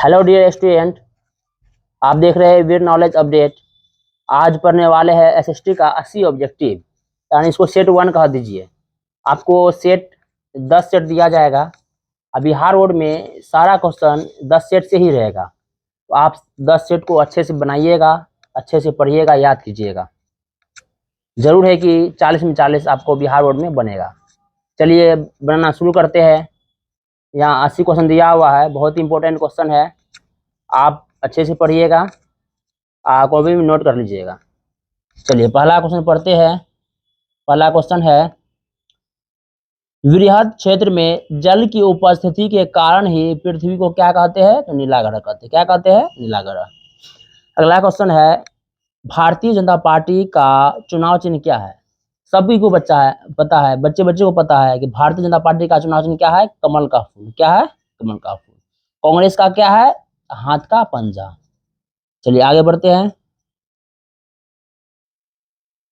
Hello dear student, आप देख रहे हैं वीर नॉलेज अपडेट। आज पढ़ने वाले हैं एसएसटी का 80 ऑब्जेक्टिव, यानी इसको सेट 1 कह दीजिए। आपको सेट 10 सेट दिया जाएगा। अभी हर बोर्ड में सारा क्वेश्चन 10 सेट से ही रहेगा, तो आप 10 सेट को अच्छे से बनाइएगा, अच्छे से पढ़िएगा, याद कीजिएगा। जरूर है कि 40 में 40 आपको बिहार बोर्ड में बनेगा। चलिए बनाना शुरू करते हैं। यहाँ 80 क्वेश्चन दिया हुआ है, बहुत इंपॉर्टेंट क्वेश्चन है। आप अच्छे से पढ़िएगा, कॉपी में नोट कर लीजिएगा। चलिए पहला क्वेश्चन पढ़ते हैं। पहला क्वेश्चन है, वृहद क्षेत्र में जल की उपस्थिति के कारण ही पृथ्वी को क्या कहते हैं? तो नीला ग्रह कहते हैं। क्या कहते हैं? नीला ग्रह। अगला क्वेश्चन है, भारतीय जनता पार्टी का चुनाव चिन्ह क्या है? सभी को पता है, बच्चे को पता है कि भारतीय जनता पार्टी का चुनाव चिन्ह क्या है? कमल का फूल। क्या है? कमल का फूल। कांग्रेस का क्या है? हाथ का पंजा। चलिए आगे बढ़ते हैं।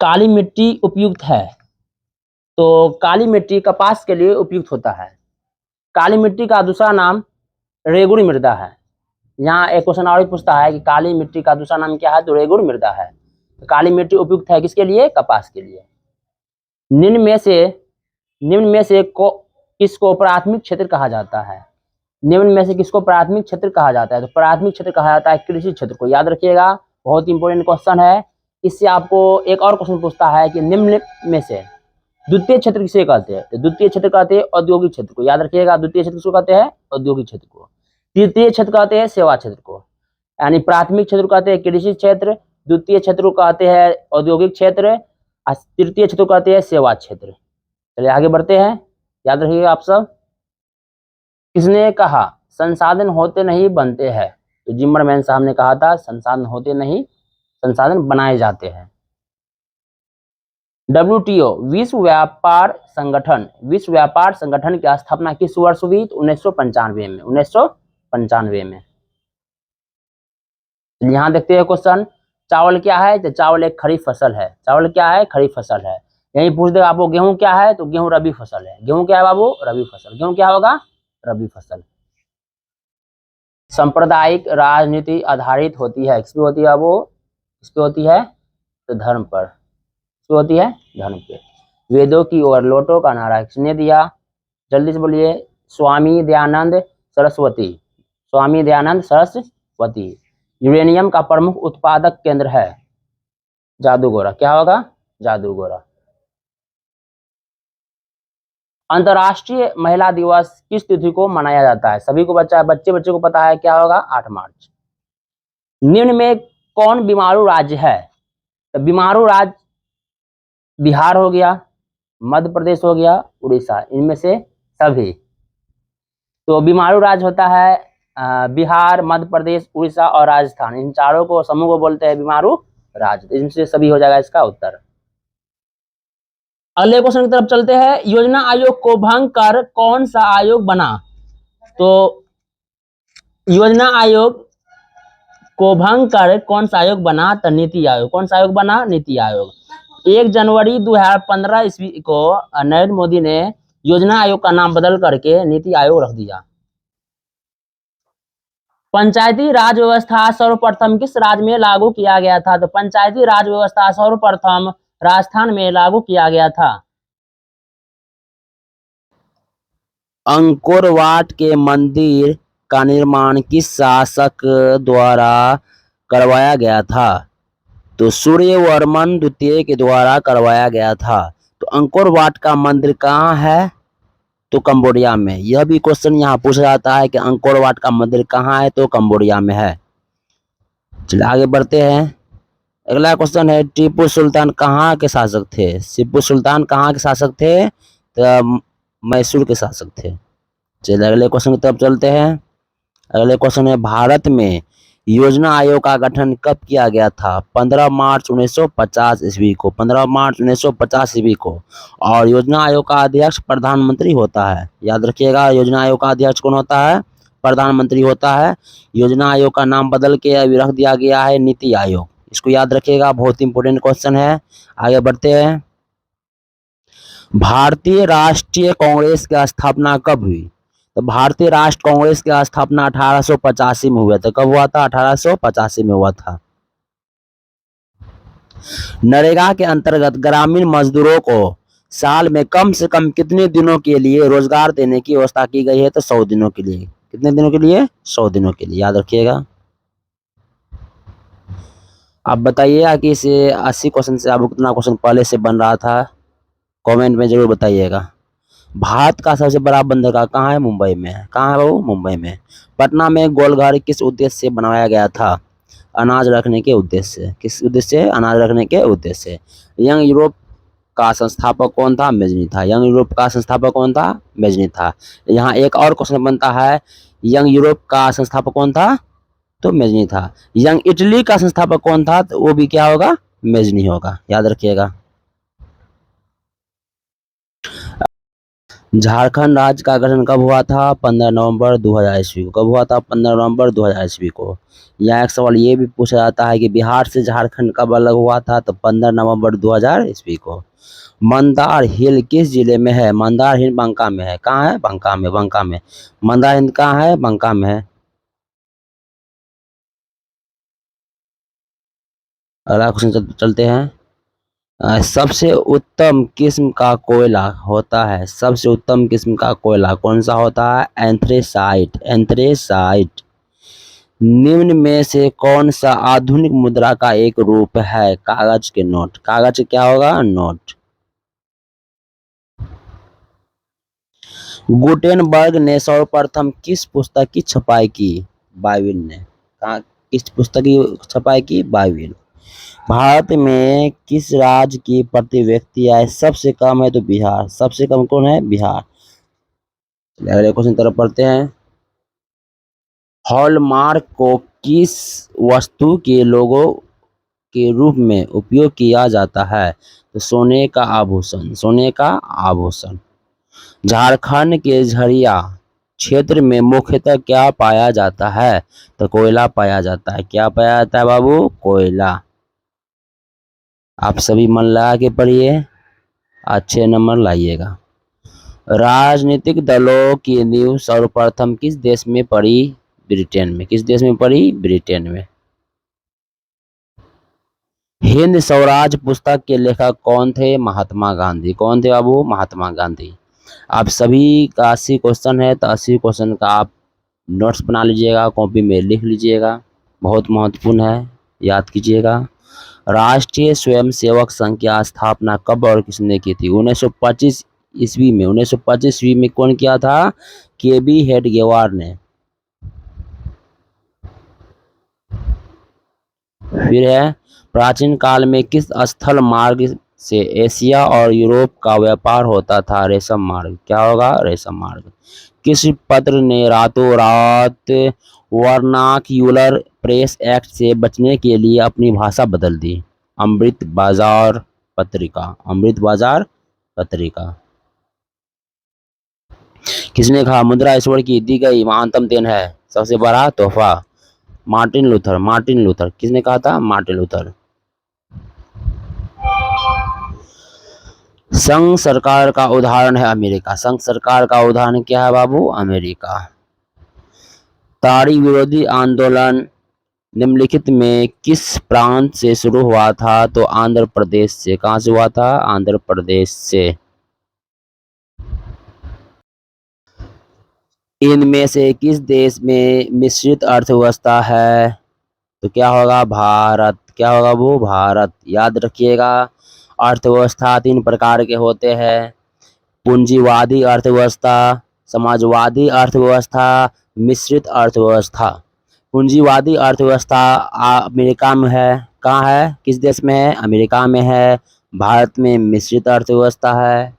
काली मिट्टी उपयुक्त है? तो काली मिट्टी कपास के लिए उपयुक्त होता है। काली मिट्टी का दूसरा नाम रेगुड़ मृदा है। यहाँ एक क्वेश्चन और पूछता है कि काली मिट्टी का दूसरा नाम क्या है? तो रेगुड़ मृदा है। तो काली मिट्टी उपयुक्त है किसके लिए? कपास के लिए। निम्न में से किसको प्राथमिक क्षेत्र कहा जाता है? निम्न में से किसको प्राथमिक क्षेत्र कहा जाता है? तो प्राथमिक क्षेत्र कहा जाता है कृषि क्षेत्र को। याद रखिएगा, बहुत इंपॉर्टेंट क्वेश्चन है। इससे आपको एक और क्वेश्चन पूछता है कि निम्न में से द्वितीय क्षेत्र किसे कहते हैं? तो द्वितीय क्षेत्र कहते हैं औद्योगिक क्षेत्र को। याद रखिएगा, द्वितीय क्षेत्र किसको कहते हैं? औद्योगिक क्षेत्र को। तृतीय क्षेत्र कहते हैं सेवा क्षेत्र को। यानी प्राथमिक क्षेत्र कहते हैं कृषि क्षेत्र, द्वितीय क्षेत्र को कहते हैं औद्योगिक क्षेत्र, और तृतीय क्षेत्र को कहते हैं सेवा क्षेत्र। चलिए आगे बढ़ते हैं, याद रखिएगा आप सब। किसने कहा संसाधन होते नहीं बनते हैं? तो जिमरमैन साहब ने कहा था संसाधन होते नहीं, संसाधन बनाए जाते हैं। WTO विश्व व्यापार संगठन की स्थापना किस वर्ष हुई? 1995 में। 1995 में। यहाँ देखते हैं क्वेश्चन, चावल क्या है? तो चावल एक खरीफ फसल है। चावल क्या है? खरीफ फसल है। यही पूछ देगा आपको गेहूं क्या है? तो गेहूं रबी फसल है। गेहूं क्या है बाबू? रबी फसल। गेहूं क्या होगा? रबी फसल। सांप्रदायिक राजनीति आधारित होती है, किस पे होती है वो? किस पे होती है? तो धर्म पर। किस होती है? धर्म पे। वेदों की ओर लौटो का नारा किसने दिया? जल्दी से बोलिए। स्वामी दयानंद सरस्वती। स्वामी दयानंद सरस्वती। यूरेनियम का प्रमुख उत्पादक केंद्र है जादूगोरा। क्या होगा? जादूगोरा। अंतर्राष्ट्रीय महिला दिवस किस तिथि को मनाया जाता है? सभी को बच्चे को पता है। क्या होगा? 8 मार्च। निम्न में कौन बीमारू राज्य है? तो बीमारू राज्य बिहार हो गया, मध्य प्रदेश हो गया, उड़ीसा। इनमें से सभी। तो बीमारू राज्य होता है बिहार, मध्य प्रदेश, उड़ीसा और राजस्थान। इन चारों को समूह को बोलते हैं बीमारू राज्य। इनसे सभी हो जाएगा इसका उत्तर। अगले क्वेश्चन की तरफ चलते हैं। योजना आयोग को भंग कर कौन सा आयोग बना? तो योजना आयोग को भंग कर कौन सा आयोग बना? तो नीति आयोग। कौन सा आयोग बना? नीति आयोग। 1 जनवरी 2015 ईस्वी को नरेंद्र मोदी ने योजना आयोग का नाम बदल करके नीति आयोग रख दिया। पंचायती राज व्यवस्था सर्वप्रथम किस राज्य में लागू किया गया था? तो पंचायती राज व्यवस्था सर्वप्रथम राजस्थान में लागू किया गया था। अंकोर वाट के मंदिर का निर्माण किस शासक द्वारा करवाया गया था? तो सूर्यवर्मन द्वितीय के द्वारा करवाया गया था। तो अंकोर वाट का मंदिर कहाँ है? तो कंबोडिया में। यह भी क्वेश्चन यहाँ पूछा जाता है कि अंकोर वाट का मंदिर कहाँ है? तो कंबोडिया में है। चलिए आगे बढ़ते हैं। अगला क्वेश्चन है, टीपू सुल्तान कहाँ के शासक थे? टीपू सुल्तान कहाँ के शासक थे? तो मैसूर के शासक थे। चलिए अगले क्वेश्चन की तरफ चलते हैं। अगले क्वेश्चन है, भारत में योजना आयोग का गठन कब किया गया था? 15 मार्च 1950 ईस्वी को। 15 मार्च 1950 ईस्वी को। और योजना आयोग का अध्यक्ष प्रधानमंत्री होता है। याद रखिएगा, योजना आयोग का अध्यक्ष कौन होता है? प्रधानमंत्री होता है। योजना आयोग का नाम बदल के अभी रख दिया गया है नीति आयोग। इसको याद रखिएगा, बहुत इंपॉर्टेंट क्वेश्चन है। आगे बढ़ते हैं। भारतीय राष्ट्रीय कांग्रेस की स्थापना कब हुई? तो तो भारतीय राष्ट्र कांग्रेस की स्थापना 1885 में हुआ था। कब हुआ था? 1885 में हुआ था। नरेगा के अंतर्गत ग्रामीण मजदूरों को साल में कम से कम कितने दिनों के लिए रोजगार देने की व्यवस्था की गई है? तो 100 दिनों के लिए। कितने दिनों के लिए? 100 दिनों के लिए, याद रखिएगा। आप बताइएगा कि इसे 80 क्वेश्चन से अब कितना क्वेश्चन पहले से बन रहा था, कमेंट में जरूर बताइएगा। भारत का सबसे बड़ा बंदरगाह कहाँ है? मुंबई में है। कहाँ है बाबू? मुंबई में। पटना में गोलघर किस उद्देश्य से बनवाया गया था? अनाज रखने के उद्देश्य से। किस उद्देश्य से? अनाज रखने के उद्देश्य से। यंग यूरोप का संस्थापक कौन था? मेजनी था। यंग यूरोप का संस्थापक कौन था? मेजनी था। यहाँ एक और क्वेश्चन बनता है, यंग यूरोप का संस्थापक कौन था? तो मेजनी था। यंग इटली का संस्थापक कौन था? तो वो भी क्या होगा? मेजनी होगा, याद रखिएगा। झारखंड राज्य का गठन कब हुआ था? 15 नवंबर 2000 ईस्वी को। कब हुआ था? 15 नवंबर 2000 ईस्वी को। यहाँ एक सवाल ये भी पूछा जाता है कि बिहार से झारखंड कब अलग हुआ था? तो 15 नवंबर 2000 ईस्वी को। मंदार हिल किस जिले में है? मंदार हिल बांका में है। कहाँ है? बांका में। बांका में। मंदार हिल कहाँ है? बांका में है। अगला क्वेश्चन चलते हैं। सबसे उत्तम किस्म का कोयला होता है, सबसे उत्तम किस्म का कोयला कौन सा होता है? एंथ्रेसाइट। एंथ्रेसाइट। निम्न में से कौन सा आधुनिक मुद्रा का एक रूप है? कागज के नोट। कागज क्या होगा? नोट। गुटेनबर्ग ने सर्वप्रथम किस पुस्तक की छपाई की? बाइबिल ने। किस पुस्तक की छपाई की? बाइबिल। भारत में किस राज्य की प्रति व्यक्ति आय सबसे कम है? तो बिहार। सबसे कम कौन है? बिहार। अगले क्वेश्चन तरफ पढ़ते हैं। हॉलमार्क को किस वस्तु के लोगो के रूप में उपयोग किया जाता है? तो सोने का आभूषण। सोने का आभूषण। झारखंड के झरिया क्षेत्र में मुख्यतः क्या पाया जाता है? तो कोयला पाया जाता है। क्या पाया जाता है बाबू? कोयला। आप सभी मन लगा के पढ़िए, अच्छे नंबर लाइएगा। राजनीतिक दलों की नींव सर्वप्रथम किस देश में पड़ी? ब्रिटेन में। किस देश में पड़ी? ब्रिटेन में। हिंद स्वराज पुस्तक के लेखक कौन थे? महात्मा गांधी। कौन थे बाबू? महात्मा गांधी। आप सभी का 80 क्वेश्चन है, तो 80 क्वेश्चन का आप नोट्स बना लीजिएगा, कॉपी में लिख लीजिएगा, बहुत महत्वपूर्ण है, याद कीजिएगा। राष्ट्रीय स्वयंसेवक संघ की स्थापना कब और किसने की थी? 1925 ईस्वी में। 1925 ईस्वी में कौन किया था? के.बी. हेडगेवार ने। फिर है, प्राचीन काल में किस स्थल मार्ग से एशिया और यूरोप का व्यापार होता था? रेशम मार्ग। क्या होगा? रेशम मार्ग। किस पत्र ने रातों रात वर्नाक्यूलर प्रेस एक्ट से बचने के लिए अपनी भाषा बदल दी? अमृत बाजार पत्रिका। अमृत बाजार पत्रिका। किसने कहा मुद्रा ईश्वर की दी गई महानतम देन है, सबसे बड़ा तोहफा? Martin Luther. Martin Luther. किसने कहा था? Martin Luther. संघ सरकार का उदाहरण है अमेरिका। संघ सरकार का उदाहरण क्या है बाबू? अमेरिका। ताड़ी विरोधी आंदोलन निम्नलिखित में किस प्रांत से शुरू हुआ था? तो आंध्र प्रदेश से। कहां से हुआ था? आंध्र प्रदेश से। इनमें से किस देश में मिश्रित अर्थव्यवस्था है? तो क्या होगा? भारत। क्या होगा वो? भारत। याद रखिएगा, अर्थव्यवस्था 3 प्रकार के होते हैं, पूंजीवादी अर्थव्यवस्था, समाजवादी अर्थव्यवस्था, मिश्रित अर्थव्यवस्था। पूंजीवादी अर्थव्यवस्था अमेरिका में है। कहाँ है? किस देश में है? अमेरिका में है। भारत में मिश्रित अर्थव्यवस्था है।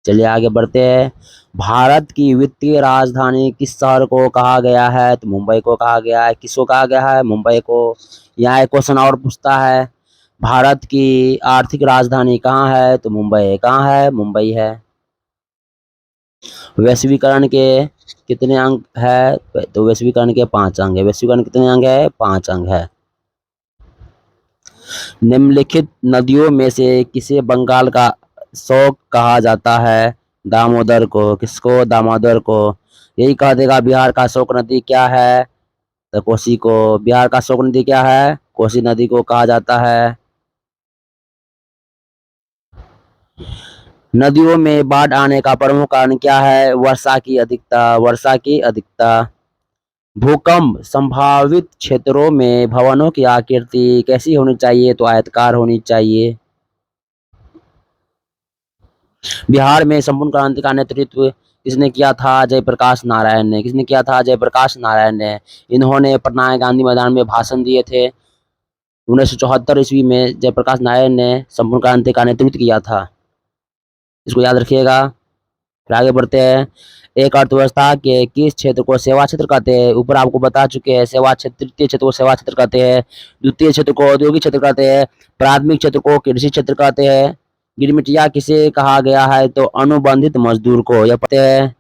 चलिए आगे बढ़ते हैं। भारत की वित्तीय राजधानी किस शहर को कहा गया है? तो मुंबई को कहा गया है। किसको कहा गया है? मुंबई को। यहाँ एक क्वेश्चन और पूछता है, भारत की आर्थिक राजधानी कहाँ है? तो मुंबई है। कहाँ है? मुंबई है। वैश्वीकरण के कितने अंक है? तो वैश्वीकरण के 5 अंक है। वैश्वीकरण कितने अंक है? 5 अंक है। निम्नलिखित नदियों में से किसे बंगाल का शोक कहा जाता है? दामोदर को। किसको? दामोदर को। यही कह देगा बिहार का शोक नदी क्या है, तो कोसी को। बिहार का शोक नदी क्या है, कोसी नदी को कहा जाता है। नदियों में बाढ़ आने का प्रमुख कारण क्या है, वर्षा की अधिकता, वर्षा की अधिकता। भूकंप संभावित क्षेत्रों में भवनों की आकृति कैसी होनी चाहिए, तो आयताकार होनी चाहिए। बिहार में संपूर्ण क्रांति का नेतृत्व किसने किया था, जयप्रकाश नारायण ने। किसने किया था, जयप्रकाश नारायण ने। इन्होंने पटना गांधी मैदान में भाषण दिए थे। 1974 ईस्वी में जयप्रकाश नारायण ने संपूर्ण क्रांति का नेतृत्व किया था, इसको याद रखिएगा। फिर आगे बढ़ते हैं। एक अर्थव्यवस्था के किस क्षेत्र को सेवा क्षेत्र कहते हैं, ऊपर आपको बता चुके हैं। सेवा क्षेत्र, तृतीय क्षेत्र को सेवा क्षेत्र कहते हैं, द्वितीय क्षेत्र को औद्योगिक क्षेत्र कहते हैं, प्राथमिक क्षेत्र को कृषि क्षेत्र कहते हैं। गिरमिटिया किसे कहा गया है, तो अनुबंधित मजदूर को। यह पता है।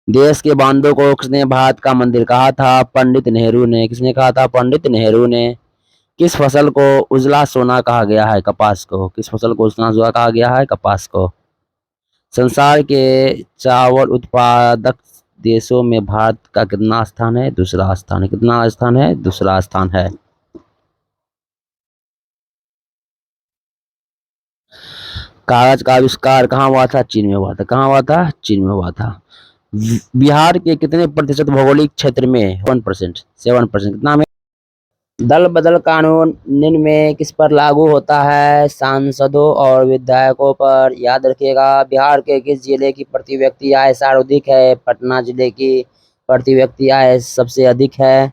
देश के बांधों को किसने भारत का मंदिर कहा था, पंडित नेहरू ने। किसने कहा था, पंडित नेहरू ने। किस फसल को उजला सोना कहा गया है, कपास को। किस फसल को उजला सोना कहा गया है, कपास को। संसार के चावल उत्पादक देशों में भारत का कितना स्थान है, दूसरा स्थान है। कितना स्थान है, दूसरा स्थान है। कागज का आविष्कार कहाँ हुआ था, चीन में हुआ था। कहाँ हुआ था, चीन में हुआ था। बिहार के कितने प्रतिशत भौगोलिक क्षेत्र में, 1%, 7%। कितना में। दल बदल कानून निम्न में किस पर लागू होता है, सांसदों और विधायकों पर। याद रखिएगा। बिहार के किस जिले की प्रति व्यक्ति आय सर्वाधिक है, पटना जिले की प्रति व्यक्ति आय सबसे अधिक है।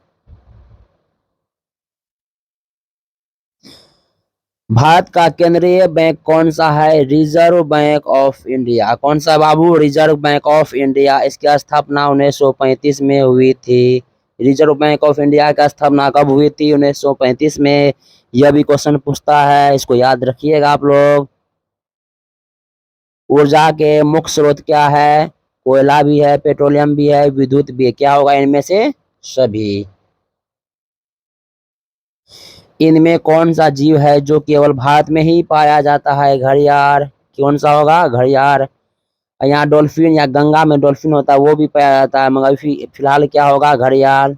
भारत का केंद्रीय बैंक कौन सा है, रिजर्व बैंक ऑफ इंडिया। कौन सा बाबू, रिजर्व बैंक ऑफ इंडिया। इसकी स्थापना 1935 में हुई थी। रिजर्व बैंक ऑफ इंडिया की स्थापना कब हुई थी, 1935 में। यह भी क्वेश्चन पूछता है, इसको याद रखिएगा आप लोग। ऊर्जा के मुख्य स्रोत क्या है, कोयला भी है, पेट्रोलियम भी है, विद्युत भी है। क्या होगा इनमें से, सभी। इनमें कौन सा जीव है जो केवल भारत में ही पाया जाता है, घड़ियाल। कौन सा होगा, घड़ियाल। यहाँ डॉल्फिन या गंगा में डॉल्फिन होता है, वो भी पाया जाता है, मगर फिलहाल क्या होगा, घड़ियाल।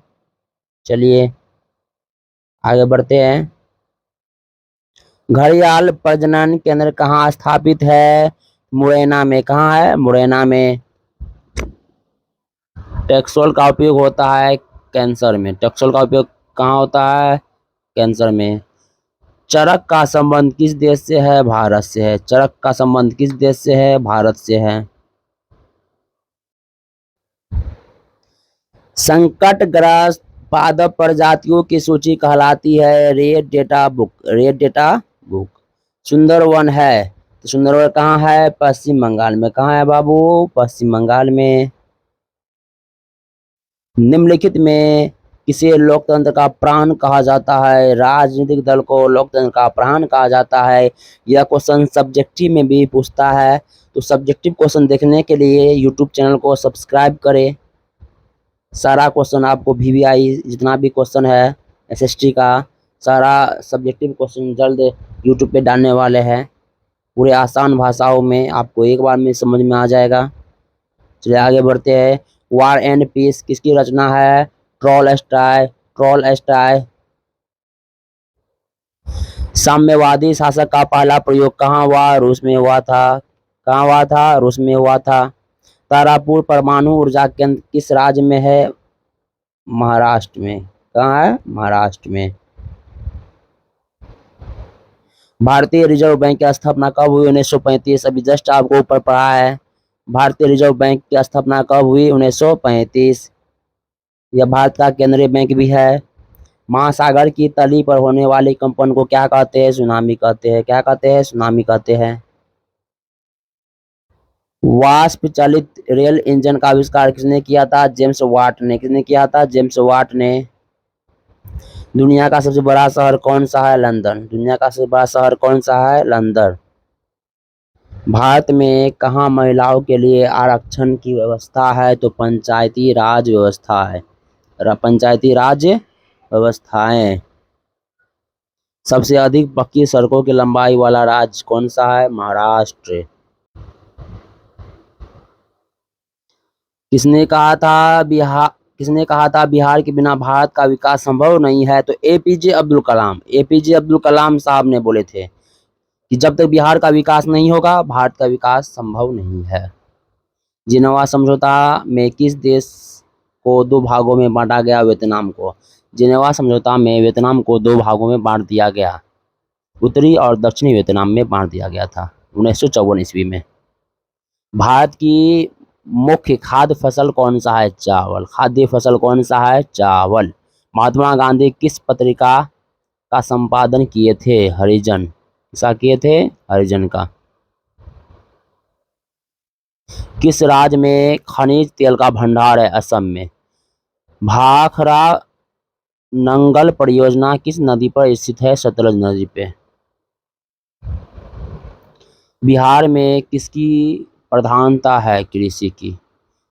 चलिए आगे बढ़ते हैं। घड़ियाल प्रजनन केंद्र कहाँ स्थापित है, मुरैना में। कहाँ है, मुरैना में। टैक्सोल का उपयोग होता है कैंसर में। टैक्सोल का उपयोग कहाँ होता है, कैंसर में। चरक का संबंध किस देश से है, भारत से है। चरक का संबंध किस देश से है, भारत से है। संकटग्रस्त पादप प्रजातियों की सूची कहलाती है red data book. Red data book. Sundarban है, तो सुंदरवन कहाँ है, पश्चिम बंगाल में। कहाँ है बाबू, पश्चिम बंगाल में। निम्नलिखित में किसे लोकतंत्र का प्राण कहा जाता है, राजनीतिक दल को लोकतंत्र का प्राण कहा जाता है। यह क्वेश्चन सब्जेक्टिव में भी पूछता है, तो सब्जेक्टिव क्वेश्चन देखने के लिए यूट्यूब चैनल को सब्सक्राइब करें। सारा क्वेश्चन आपको वीवीआई जितना भी क्वेश्चन है एसएसटी का, सारा सब्जेक्टिव क्वेश्चन जल्द यूट्यूब पे डालने वाले हैं, पूरे आसान भाषाओं में, आपको एक बार में समझ में आ जाएगा। चलिए आगे बढ़ते हैं। वार एंड पीस किसकी रचना है, टॉलस्टॉय। टॉलस्टॉय। साम्यवादी शासक का पहला प्रयोग कहाँ हुआ, रूस में हुआ था। कहाँ हुआ था, रूस में हुआ था। तारापुर परमाणु ऊर्जा केंद्र किस राज्य में है, महाराष्ट्र में। कहाँ है, महाराष्ट्र में। भारतीय रिजर्व बैंक की स्थापना कब हुई, 1935। अभी जस्ट आपको ऊपर पढ़ा है। भारतीय रिजर्व बैंक की स्थापना कब हुई, 1935। यह भारत का केंद्रीय बैंक भी है। महासागर की तली पर होने वाली कंपन को क्या कहते हैं, सुनामी कहते हैं। क्या कहते हैं, सुनामी कहते हैं। वाष्प चालित रेल इंजन का आविष्कार किसने किया था, जेम्स वाट ने। किसने किया था, जेम्स वाट ने। दुनिया का सबसे बड़ा शहर कौन सा है, लंदन। दुनिया का सबसे बड़ा शहर कौन सा है, लंदन। भारत में कहाँ महिलाओं के लिए आरक्षण की व्यवस्था है, तो पंचायती राज व्यवस्था है। पंचायती राज व्यवस्थाएं। सबसे अधिक पक्की सड़कों की लंबाई वाला राज्य कौन सा है, महाराष्ट्र। किसने कहा था बिहार के बिना भारत का विकास संभव नहीं है? तो एपीजे अब्दुल कलाम। एपीजे अब्दुल कलाम साहब ने बोले थे कि जब तक बिहार का विकास नहीं होगा भारत का विकास संभव नहीं है। जिनेवा समझौता में किस देश को दो भागों में बांटा गया? वियतनाम को। जिनेवा समझौता में वियतनाम को दो भागों में बांट दिया गया, उत्तरी और दक्षिणी वियतनाम में बांट दिया गया था 1954 ईस्वी में। भारत की मुख्य खाद्य फसल कौन सा है? चावल। खाद्य फसल कौन सा है? चावल। महात्मा गांधी किस पत्रिका का संपादन किए थे? हरिजन। किसका किए थे? हरिजन का। किस राज्य में खनिज तेल का भंडार है? असम में। भाखड़ा नंगल परियोजना किस नदी पर स्थित है? सतलज नदी पे। बिहार में किसकी प्रधानता है? कृषि की।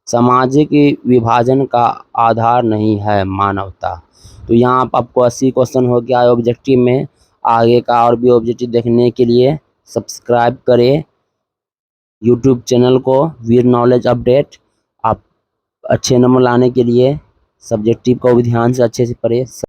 सामाजिक विभाजन का आधार नहीं है मानवता। तो यहाँ पर आपको 80 क्वेश्चन हो गया है ऑब्जेक्टिव में। आगे का और भी ऑब्जेक्टिव देखने के लिए सब्सक्राइब करें यूट्यूब चैनल को वीर नॉलेज अपडेट। आप अच्छे नंबर लाने के लिए सब्जेक्टिव को भी ध्यान से अच्छे से पढ़ें।